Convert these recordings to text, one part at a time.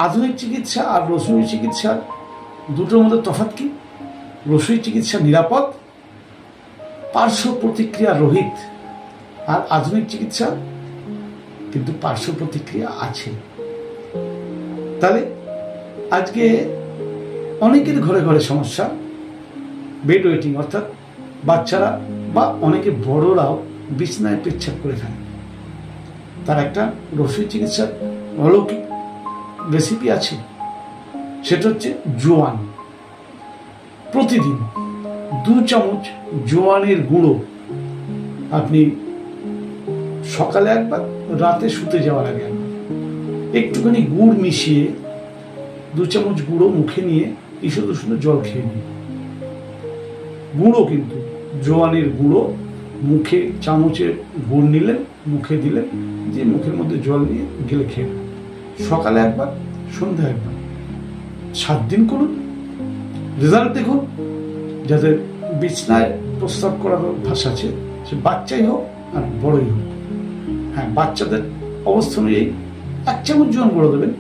আধুনিক চিকিৎসা আর রসুই চিকিৎসার দুটোর মধ্যে তফাৎ কি? রসুই চিকিৎসা নিরাপদ, পার্শ্ব প্রতিক্রিয়া রহিত, আর আধুনিক চিকিৎসা কিন্তু পার্শ্ব প্রতিক্রিয়া আছে। তাহলে আজকে অনেকের ঘরে ঘরে সমস্যা বেড ওয়েটিং, অর্থাৎ বাচ্চারা বা অনেকে বড়রাও বিছনায় পেচ্ছাপ করে থাকে। তার একটা রসুই চিকিৎসার অলৌকিক রেসিপি আছে, সেটা হচ্ছে জোয়ান। প্রতিদিন 2 চামচ জোয়ানের গুঁড়ো আপনি সকালে একবার, রাতে শুতে যাওয়ার আগে একবার একটুখানি গুড় মিশিয়ে 2 চামচ গুঁড়ো মুখে নিয়ে ঈষৎ উষ্ণ জল খেয়ে নিন। গুঁড়ো কিন্তু জোয়ানের গুঁড়ো মুখে চামচে গুড় নিলেন, মুখে দিলেন, যে মুখের মধ্যে জল নিয়ে গেলে খেয়ে নেন। সকালে একবার, সন্ধ্যা একবার, 7 দিন করুন। রেজাল্ট দেখুন। যাদের বিছনায় প্রস্রাব করার অভ্যাস আছে, সে বাচ্চাই হোক আর বড়ই হোক, হ্যাঁ বাচ্চাদের অবস্থা অনুযায়ী 1 চামচ জোয়ান গুঁড়ো দেবেন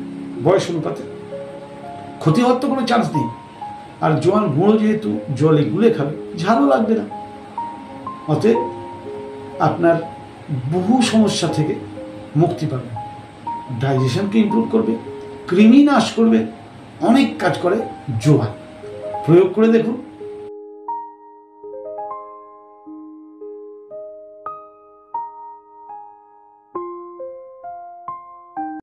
বয়স অনুপাতে। ক্ষতি হওয়ার তো কোনো চান্স নেই। আর জোয়ান গুঁড়ো যেহেতু জলে গুলে খাবে, ঝালও লাগবে না। অতএব আপনার বহু সমস্যা থেকে মুক্তি পাবে, ডাইজেশনকে ইমপ্রুভ করবে, কৃমি নাশ করবে, অনেক কাজ করে জোয়ান। প্রয়োগ করে দেখুন।